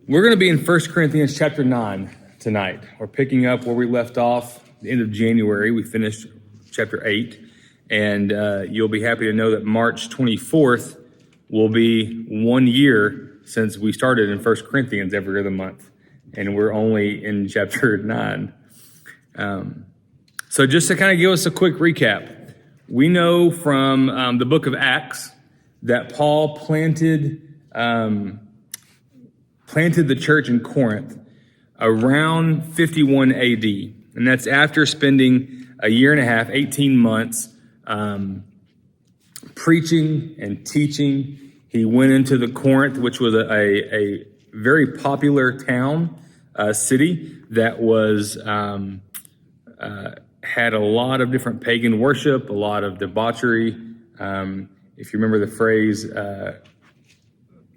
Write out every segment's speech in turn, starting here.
We're going to be in 1 Corinthians chapter 9 tonight. We're picking up where we left off the end of January. We finished chapter 8, and you'll be happy to know that March 24th will be 1 year since we started in 1 Corinthians every other month, and we're only in chapter 9. So just to kind of give us a quick recap, we know from the book of Acts that Paul planted the church in Corinth around 51 AD. And that's after spending a year and a half, 18 months, preaching and teaching. He went into the Corinth, which was a very popular town, city that was had a lot of different pagan worship, a lot of debauchery. If you remember the phrase, now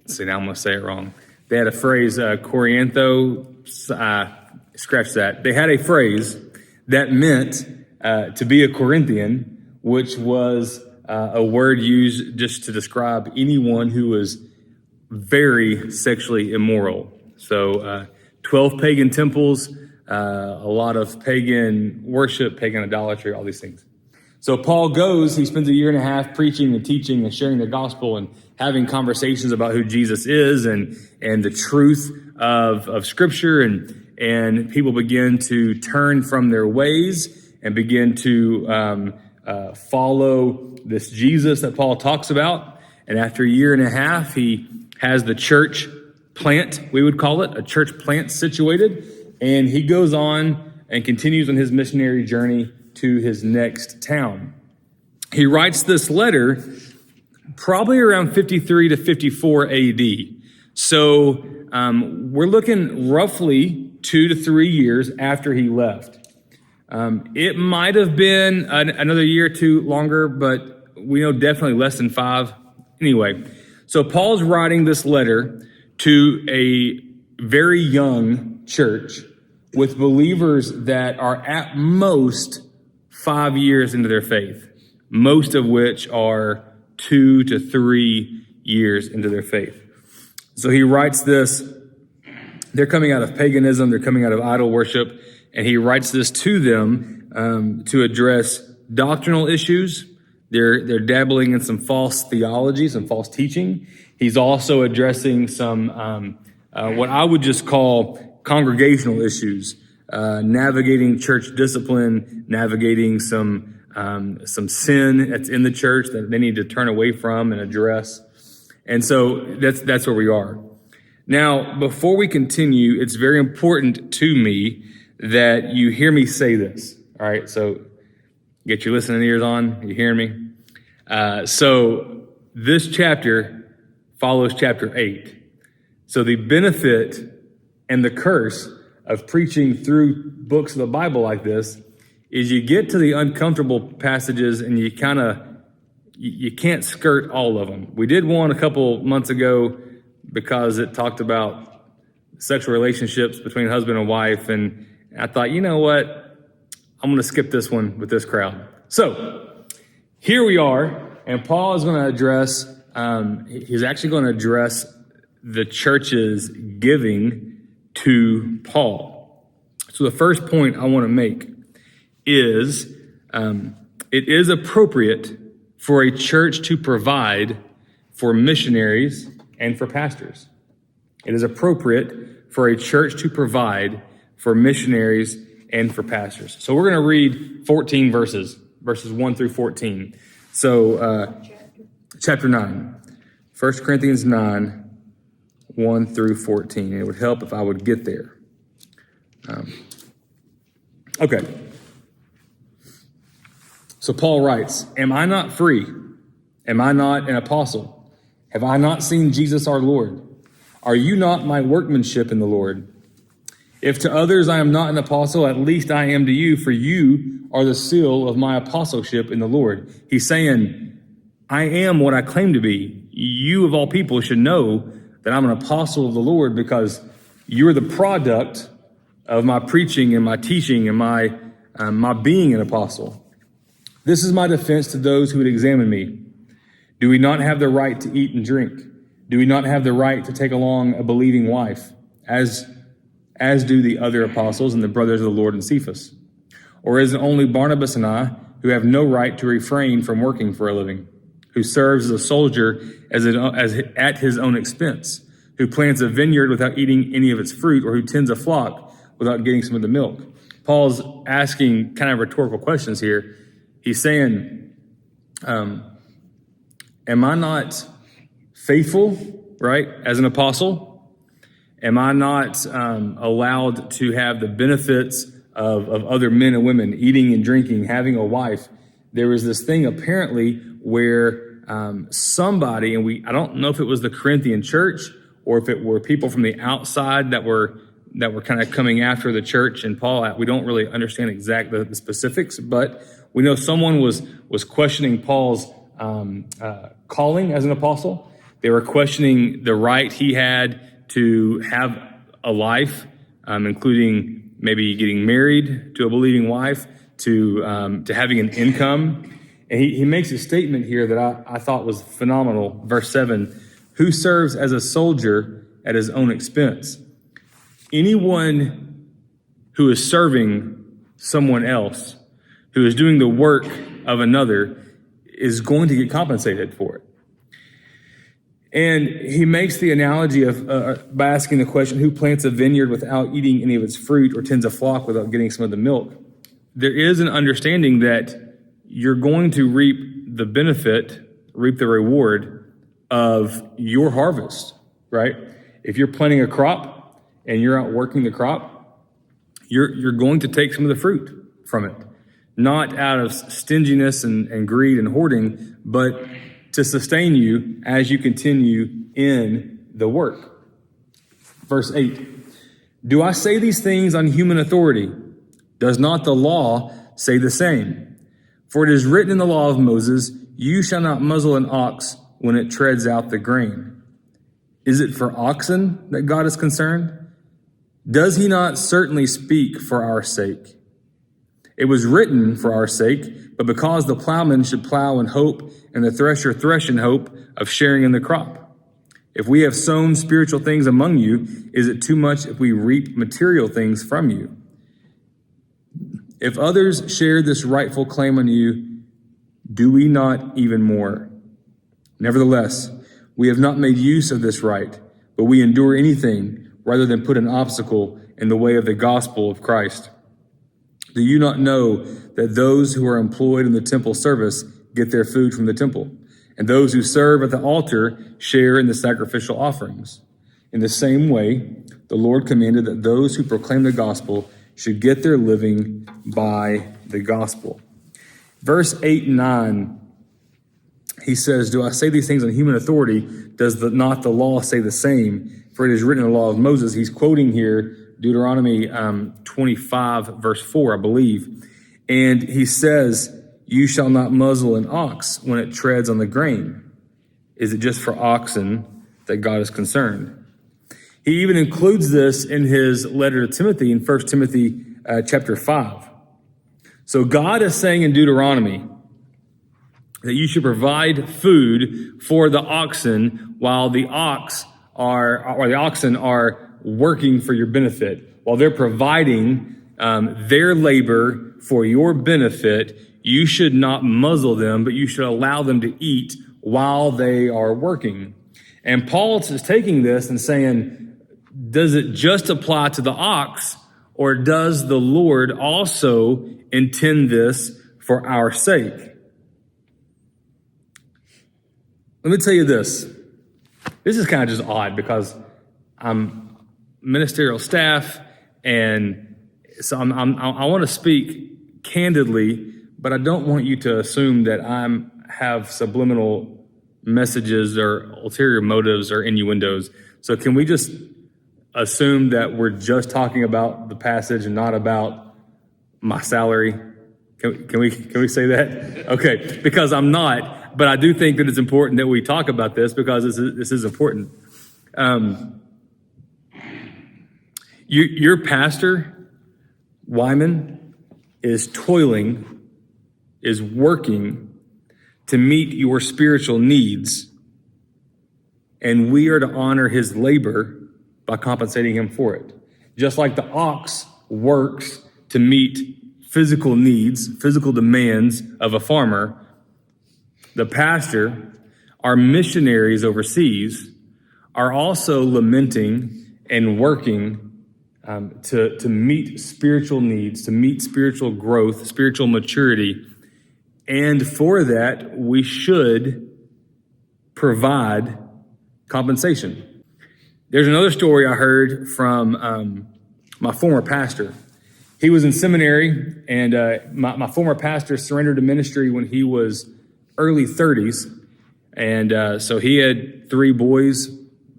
I'm going to say it wrong. They had a phrase, Coriantho, scratch that. They had a phrase that meant to be a Corinthian, which was a word used just to describe anyone who was very sexually immoral. So 12 pagan temples, a lot of pagan worship, pagan idolatry, all these things. So Paul goes, he spends a year and a half preaching and teaching and sharing the gospel and having conversations about who Jesus is and the truth of Scripture, and people begin to turn from their ways and begin to follow this Jesus that Paul talks about. And after a year and a half, he has the church plant, we would call it, a church plant situated, and he goes on and continues on his missionary journey to his next town. He writes this letter probably around 53 to 54 AD. So we're looking roughly 2 to 3 years after he left. It might have been another year or two longer, but we know definitely less than 5. Anyway, so Paul's writing this letter to a very young church with believers that are at most 5 years into their faith, most of which are 2 to 3 years into their faith. So he writes this. They're coming out of paganism. They're coming out of idol worship. And he writes this to them to address doctrinal issues. They're dabbling in some false theology, some false teaching. He's also addressing some what I would just call congregational issues, navigating church discipline, navigating some sin that's in the church that they need to turn away from and address. And so that's where we are. Now, before we continue, it's very important to me that you hear me say this. All right, so get your listening ears on. You hearing me? So this chapter follows chapter 8. So the benefit and the curse of preaching through books of the Bible like this is you get to the uncomfortable passages and you can't skirt all of them. We did one a couple months ago because it talked about sexual relationships between husband and wife, and I thought, you know what, I'm going to skip this one with this crowd. So here we are, and Paul is going to address, he's actually going to address the church's giving to Paul. So the first point I want to make is it is appropriate for a church to provide for missionaries and for pastors. It is appropriate for a church to provide for missionaries and for pastors. So we're going to read 14 verses 1 through 14. So chapter 9, 1 Corinthians 9, 1 through 14. It would help if I would get there. Okay. So Paul writes, "Am I not free? Am I not an apostle? Have I not seen Jesus our Lord? Are you not my workmanship in the Lord? If to others I am not an apostle, at least I am to you, for you are the seal of my apostleship in the Lord." He's saying, I am what I claim to be. You of all people should know that I'm an apostle of the Lord because you're the product of my preaching and my teaching and my being an apostle. This is my defense to those who would examine me. Do we not have the right to eat and drink? Do we not have the right to take along a believing wife? as do the other apostles and the brothers of the Lord and Cephas? Or is it only Barnabas and I who have no right to refrain from working for a living, who serves as a soldier as at his own expense, who plants a vineyard without eating any of its fruit, or who tends a flock without getting some of the milk? Paul's asking kind of rhetorical questions here. He's saying, am I not faithful, right, as an apostle? Am I not allowed to have the benefits of other men and women, eating and drinking, having a wife? There was this thing apparently where somebody, and I don't know if it was the Corinthian church or if it were people from the outside that were kind of coming after the church and Paul. We don't really understand exactly the specifics, but we know someone was questioning Paul's calling as an apostle. They were questioning the right he had to have a life, including maybe getting married to a believing wife, to having an income. And he makes a statement here that I thought was phenomenal. Verse 7, who serves as a soldier at his own expense? Anyone who is serving someone else, who is doing the work of another, is going to get compensated for it. And he makes the analogy of by asking the question, who plants a vineyard without eating any of its fruit, or tends a flock without getting some of the milk? There is an understanding that you're going to reap the reward of your harvest, right? If you're planting a crop and you're out working the crop, you're going to take some of the fruit from it, not out of stinginess and greed and hoarding, but to sustain you as you continue in the work. Verse 8, do I say these things on human authority? Does not the law say the same? For it is written in the law of Moses, you shall not muzzle an ox when it treads out the grain. Is it for oxen that God is concerned? Does he not certainly speak for our sake? It was written for our sake, but because the plowman should plow in hope and the thresher thresh in hope of sharing in the crop. If we have sown spiritual things among you, is it too much if we reap material things from you? If others share this rightful claim on you, do we not even more? Nevertheless, we have not made use of this right, but we endure anything rather than put an obstacle in the way of the gospel of Christ. Do you not know that those who are employed in the temple service get their food from the temple, and those who serve at the altar share in the sacrificial offerings? In the same way, the Lord commanded that those who proclaim the gospel should get their living by the gospel. Verse 8 and 9, he says, do I say these things on human authority? Does not the law say the same? For it is written in the law of Moses. He's quoting here Deuteronomy 25, verse 4, I believe. And he says, you shall not muzzle an ox when it treads on the grain. Is it just for oxen that God is concerned? He even includes this in his letter to Timothy in 1 Timothy chapter 5. So God is saying in Deuteronomy that you should provide food for the oxen while the oxen are working for your benefit. While they're providing their labor for your benefit, you should not muzzle them, but you should allow them to eat while they are working. And Paul is taking this and saying, does it just apply to the ox, or does the Lord also intend this for our sake? Let me tell you this. This is kind of just odd because I'm ministerial staff, and so I want to speak candidly, but I don't want you to assume that I have subliminal messages or ulterior motives or innuendos. So can we just assume that we're just talking about the passage and not about my salary? Can we say that? Okay, because I'm not, but I do think that it's important that we talk about this because this is important. Your pastor, Wyman, is toiling, is working to meet your spiritual needs, and we are to honor his labor by compensating him for it. Just like the ox works to meet physical needs, physical demands of a farmer, the pastor, our missionaries overseas, are also lamenting and working to meet spiritual needs, to meet spiritual growth, spiritual maturity. And for that, we should provide compensation. There's another story I heard from my former pastor. He was in seminary, and my former pastor surrendered to ministry when he was early 30s. And so he had 3 boys.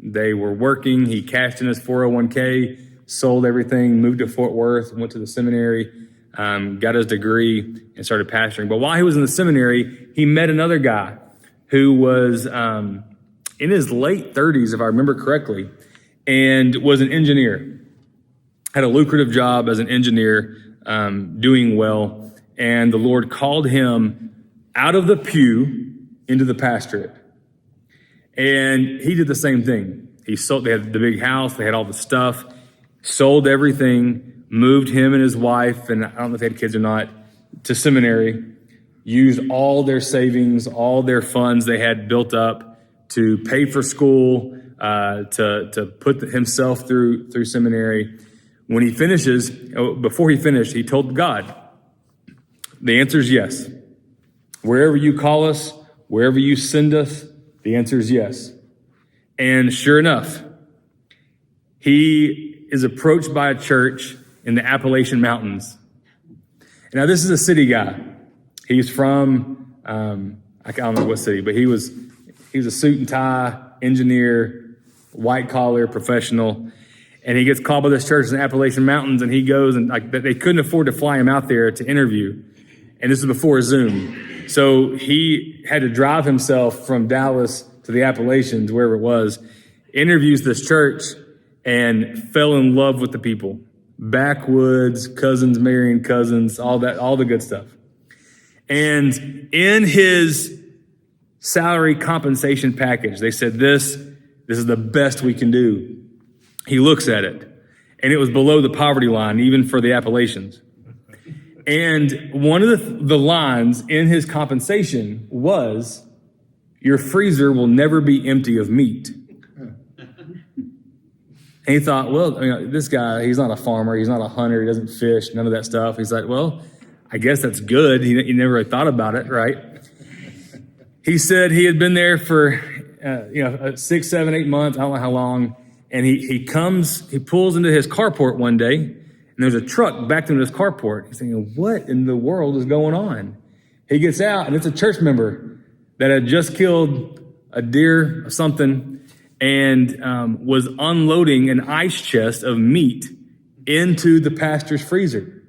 They were working. He cashed in his 401k, sold everything, moved to Fort Worth, went to the seminary, got his degree, and started pastoring. But while he was in the seminary, he met another guy who was in his late 30s, if I remember correctly, and was an engineer. Had a lucrative job as an engineer, doing well, and the Lord called him out of the pew into the pastorate. And he did the same thing. He sold, they had the big house, they had all the stuff, sold everything, moved him and his wife, and I don't know if they had kids or not, to seminary, used all their savings, all their funds they had built up to pay for school, to put himself through seminary. When he finishes, before he finished, he told God, the answer is yes. Wherever you call us, wherever you send us, the answer is yes. And sure enough, he is approached by a church in the Appalachian Mountains. Now, this is a city guy. He's from, I don't know what city, but he was a suit and tie engineer, white collar professional. And he gets called by this church in the Appalachian Mountains, and he goes, and they couldn't afford to fly him out there to interview. And this is before Zoom. So he had to drive himself from Dallas to the Appalachians, wherever it was, interviews this church, and fell in love with the people. Backwoods, cousins marrying cousins, all the good stuff. And in his salary compensation package, they said, this is the best we can do. He looks at it, and it was below the poverty line, even for the Appalachians. And one of the lines in his compensation was, your freezer will never be empty of meat. And he thought, well, this guy, he's not a farmer, he's not a hunter, he doesn't fish, none of that stuff. He's like, well, I guess that's good. He never had thought about it, right? He said he had been there for 6, 7, 8 months, I don't know how long. And he pulls into his carport one day, and there's a truck backed into his carport. He's thinking, what in the world is going on? He gets out, and it's a church member that had just killed a deer or something and was unloading an ice chest of meat into the pastor's freezer.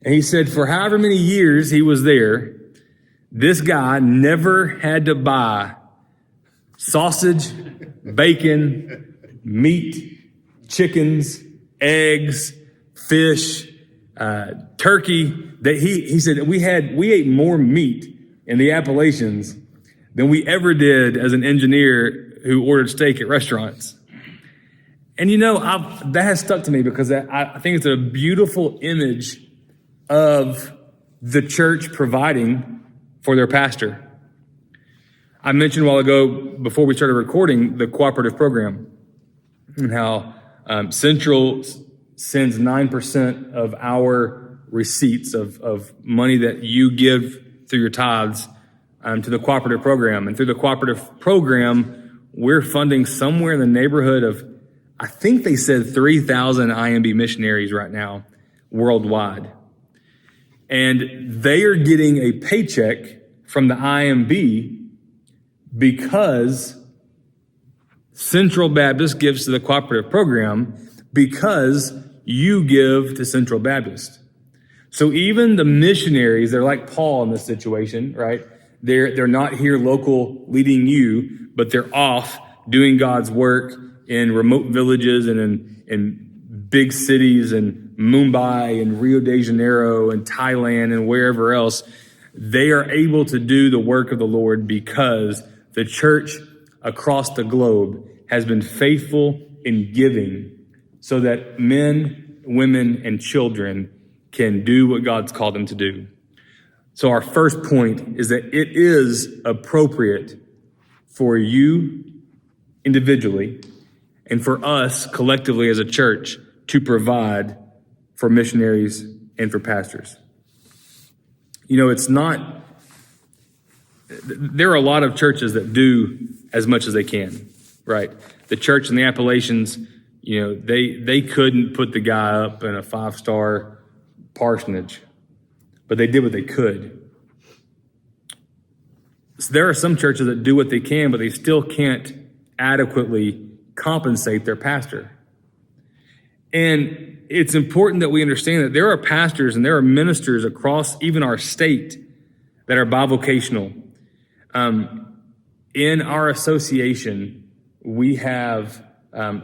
And he said for however many years he was there, this guy never had to buy sausage, bacon, meat, chickens, eggs, fish, turkey. That he said we ate more meat in the Appalachians than we ever did as an engineer who ordered steak at restaurants. And that has stuck to me because I think it's a beautiful image of the church providing for their pastor. I mentioned a while ago, before we started recording, the cooperative program and how Central sends 9% of our receipts of money that you give through your tithes to the cooperative program. And through the cooperative program, we're funding somewhere in the neighborhood of, I think they said 3,000 IMB missionaries right now worldwide. And they are getting a paycheck from the IMB because Central Baptist gives to the cooperative program because you give to Central Baptist. So even the missionaries, they're like Paul in this situation, right? They're not here local leading you, but they're off doing God's work in remote villages and in big cities and Mumbai and Rio de Janeiro and Thailand and wherever else. They are able to do the work of the Lord because the church across the globe has been faithful in giving so that men, women, and children can do what God's called them to do. So our first point is that it is appropriate for you individually and for us collectively as a church to provide for missionaries and for pastors. You know, there are a lot of churches that do as much as they can, right? The church in the Appalachians, you know, they couldn't put the guy up in a 5-star parsonage, but they did what they could. So there are some churches that do what they can, but they still can't adequately compensate their pastor. And it's important that we understand that there are pastors and there are ministers across even our state that are bivocational. In our association, we have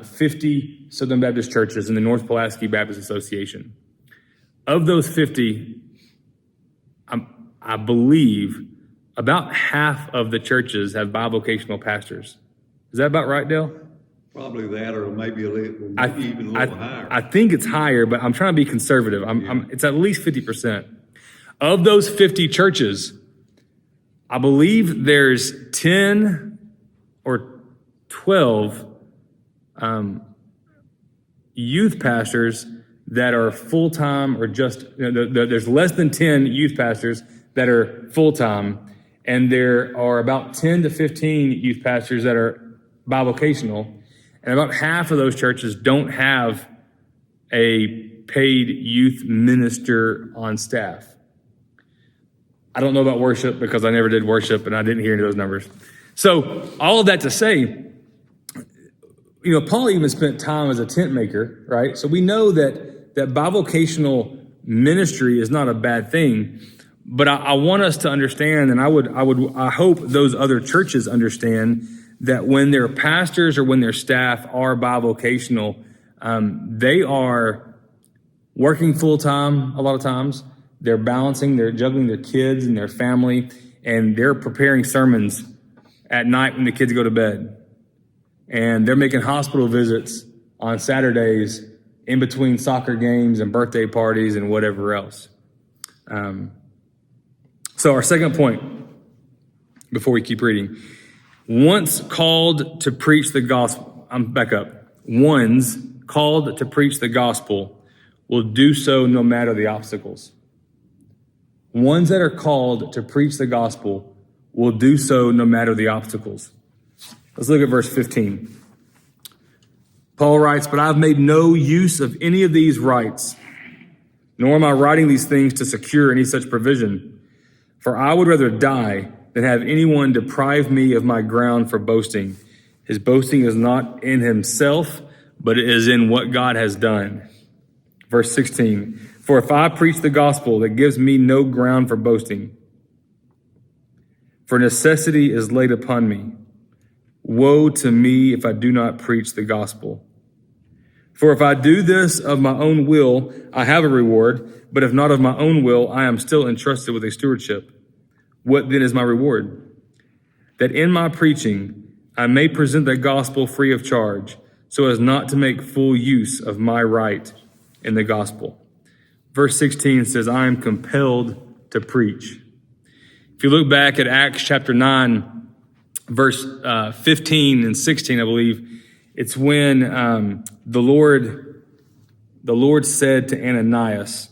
50 Southern Baptist churches in the North Pulaski Baptist Association. Of those 50, I believe about half of the churches have bivocational pastors. Is that about right, Dale? Probably that, or maybe even a little higher. I think it's higher, but I'm trying to be conservative. It's at least 50%. Of those 50 churches, I believe there's 10 or 12 youth pastors that are full-time or just, there's less than 10 youth pastors that are full-time, and there are about 10 to 15 youth pastors that are bivocational, and about half of those churches don't have a paid youth minister on staff. I don't know about worship because I never did worship and I didn't hear any of those numbers. So all of that to say, you know, Paul even spent time as a tent maker, right? So we know that bivocational ministry is not a bad thing, but I want us to understand, and I hope those other churches understand that when their pastors or when their staff are bivocational, they are working full time a lot of times. They're juggling their kids and their family, and they're preparing sermons at night when the kids go to bed. And they're making hospital visits on Saturdays in between soccer games and birthday parties and whatever else. So our second point, before we keep reading, once called to preach the gospel, ones called to preach the gospel will do so no matter the obstacles. Ones that are called to preach the gospel will do so no matter the obstacles. Let's look at verse 15. Paul writes, "But I've made no use of any of these rights, nor am I writing these things to secure any such provision. For I would rather die than have anyone deprive me of my ground for boasting. His boasting is not in himself, but it is in what God has done." Verse 16, "For if I preach the gospel, that gives me no ground for boasting. For necessity is laid upon me. Woe to me if I do not preach the gospel. For if I do this of my own will, I have a reward, but if not of my own will, I am still entrusted with a stewardship. What then is my reward? That in my preaching I may present the gospel free of charge, so as not to make full use of my right in the gospel." Verse 16 says, "I am compelled to preach." If you look back at Acts chapter 9, verse 15 and 16, I believe, it's when the Lord said to Ananias,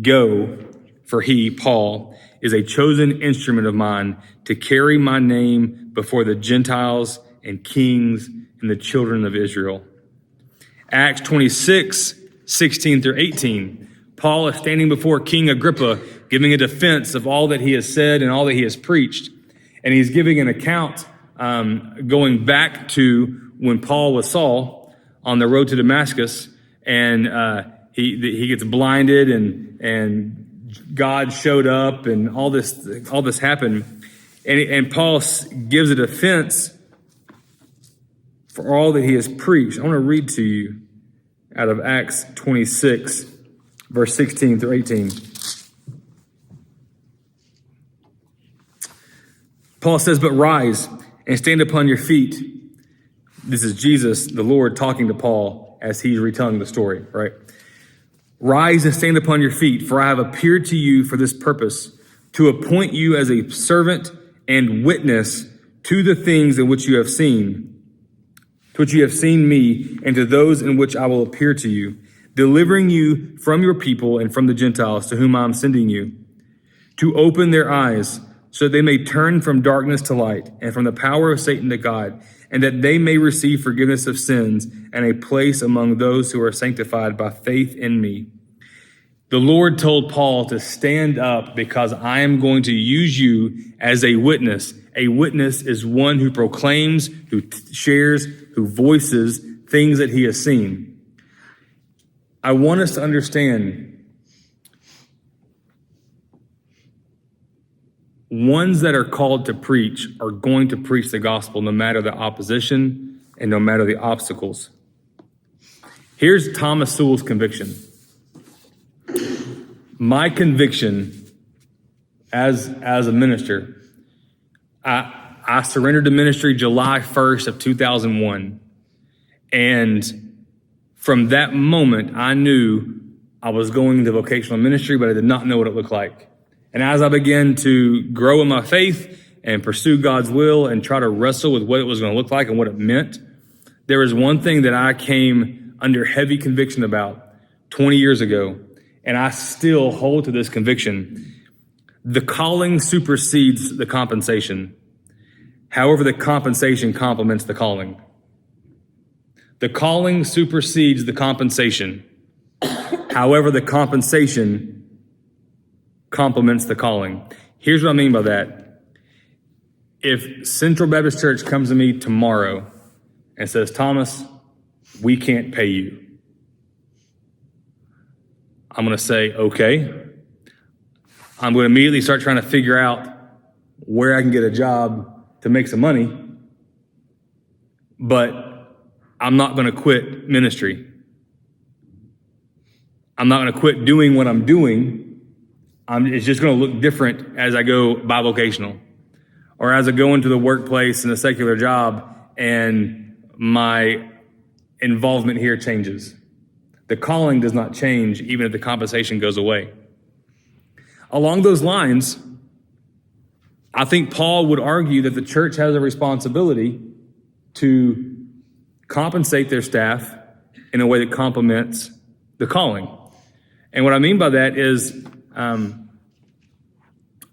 "Go, for he," Paul, "is a chosen instrument of mine to carry my name before the Gentiles and kings and the children of Israel." Acts 26, 16 through 18, Paul is standing before King Agrippa, giving a defense of all that he has said and all that he has preached. And he's giving an account going back to when Paul was Saul on the road to Damascus, and he gets blinded, and God showed up, and all this happened, and Paul gives a defense for all that he has preached. I want to read to you out of Acts 26, verse 16 through 18. Paul says, "But rise and stand upon your feet, This is Jesus, the Lord, talking to Paul as he's retelling the story, right? Rise and stand upon your feet, for I have appeared to you for this purpose, to appoint you as a servant and witness to the things in which you have seen, me, and to those in which I will appear to you, delivering you from your people and from the Gentiles to whom I am sending you, to open their eyes so that they may turn from darkness to light and from the power of Satan to God, and that they may receive forgiveness of sins and a place among those who are sanctified by faith in me. The Lord told Paul to stand up because I am going to use you as a witness. A witness is one who proclaims, who shares, who voices things that he has seen. I want us to understand ones that are called to preach are going to preach the gospel no matter the opposition and no matter the obstacles. Here's Thomas Sewell's conviction. My conviction as a minister, I surrendered to ministry July 1st of 2001. And from that moment, I knew I was going into vocational ministry, but I did not know what it looked like. And as I began to grow in my faith and pursue God's will and try to wrestle with what it was going to look like and what it meant, there was one thing that I came under heavy conviction about 20 years ago, and I still hold to this conviction. The calling supersedes the compensation. However, the compensation complements the calling. The calling supersedes the compensation. However, the compensation complements the calling. Here's what I mean by that. If Central Baptist Church comes to me tomorrow and says, Thomas, we can't pay you, I'm going to say, okay. I'm going to immediately start trying to figure out where I can get a job to make some money, but I'm not going to quit ministry. I'm not going to quit doing what I'm doing. It's just going to look different as I go bivocational or as I go into the workplace in a secular job and my involvement here changes. The calling does not change even if the compensation goes away. Along those lines, I think Paul would argue that the church has a responsibility to compensate their staff in a way that complements the calling. And what I mean by that is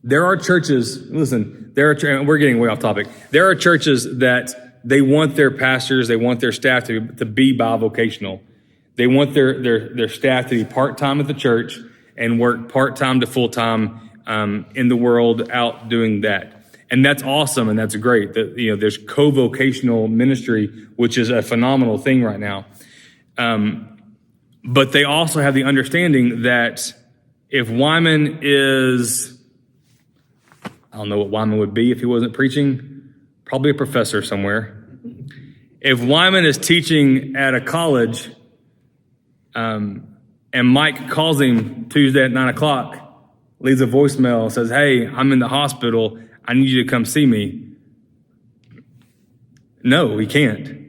there are churches, listen, we're getting way off topic. There are churches that they want their pastors, they want their staff to be bivocational. They want their staff to be part-time at the church and work part-time to full-time in the world out doing that. And that's awesome and that's great. There's co-vocational ministry, which is a phenomenal thing right now. But they also have the understanding that if Wyman is, I don't know what Wyman would be if he wasn't preaching, probably a professor somewhere. If Wyman is teaching at a college and Mike calls him Tuesday at 9:00, leaves a voicemail, says, hey, I'm in the hospital, I need you to come see me. No, he can't.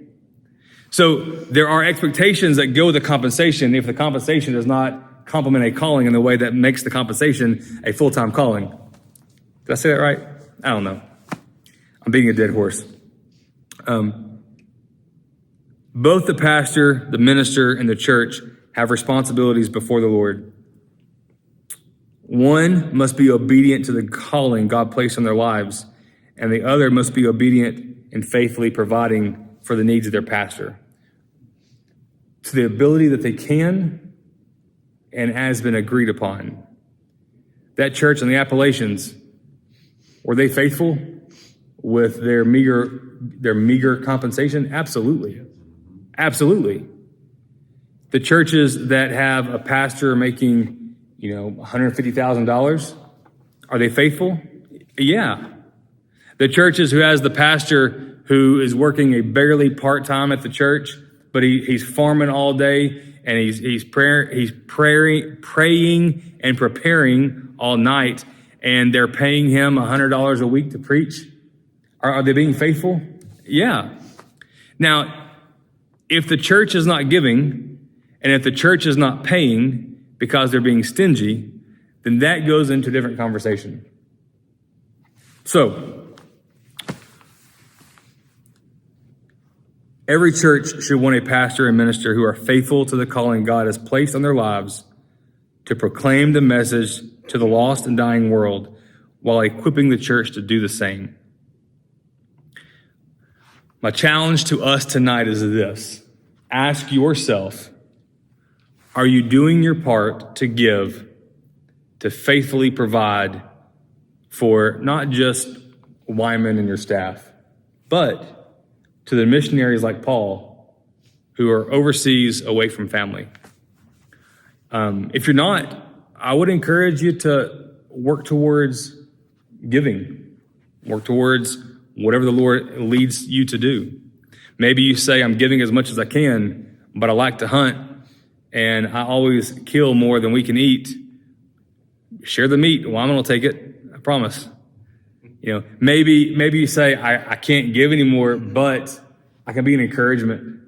So there are expectations that go with the compensation if the compensation does not complement a calling in the way that makes the compensation a full-time calling. Did I say that right? I don't know. I'm beating a dead horse. Both the pastor, the minister, and the church have responsibilities before the Lord. One must be obedient to the calling God placed on their lives, and the other must be obedient and faithfully providing for the needs of their pastor to the ability that they can and has been agreed upon. That church in the Appalachians, were they faithful with their meager compensation? Absolutely. Absolutely. The churches that have a pastor making, $150,000, are they faithful? Yeah. The churches who has the pastor who is working a barely part-time at the church, but he's farming all day and he's praying and preparing all night, and they're paying him $100 a week to preach. Are they being faithful? Yeah. Now, if the church is not giving, and if the church is not paying because they're being stingy, then that goes into a different conversation. So, every church should want a pastor and minister who are faithful to the calling God has placed on their lives to proclaim the message to the lost and dying world while equipping the church to do the same. My challenge to us tonight is this. Ask yourself, are you doing your part to give, to faithfully provide for not just Wyman and your staff, but to the missionaries like Paul who are overseas away from family? If you're not, I would encourage you to work towards giving, work towards whatever the Lord leads you to do. Maybe you say, I'm giving as much as I can, but I like to hunt and I always kill more than we can eat. Share the meat. Well, I'm going to take it. I promise. Maybe you say, I can't give anymore, but I can be an encouragement.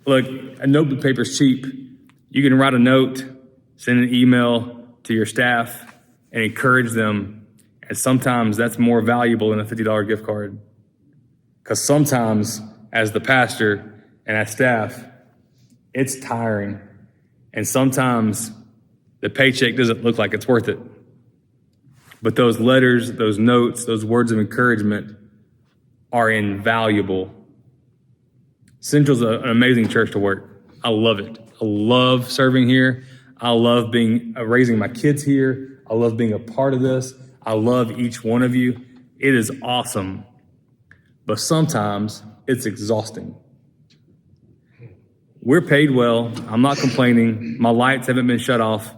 Look, a notebook paper is cheap. You can write a note, send an email to your staff, and encourage them. And sometimes that's more valuable than a $50 gift card. Because sometimes, as the pastor and as staff, it's tiring. And sometimes the paycheck doesn't look like it's worth it. But those letters, those notes, those words of encouragement are invaluable. Central's an amazing church to work. I love it. I love serving here. I love raising my kids here. I love being a part of this. I love each one of you. It is awesome. But sometimes it's exhausting. We're paid well. I'm not complaining. My lights haven't been shut off.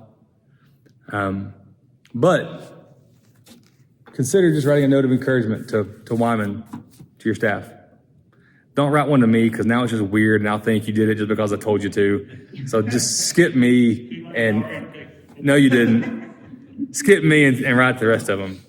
But consider just writing a note of encouragement to Wyman, to your staff. Don't write one to me because now it's just weird and I'll think you did it just because I told you to. So just skip me and no, you didn't. Skip me and write the rest of them.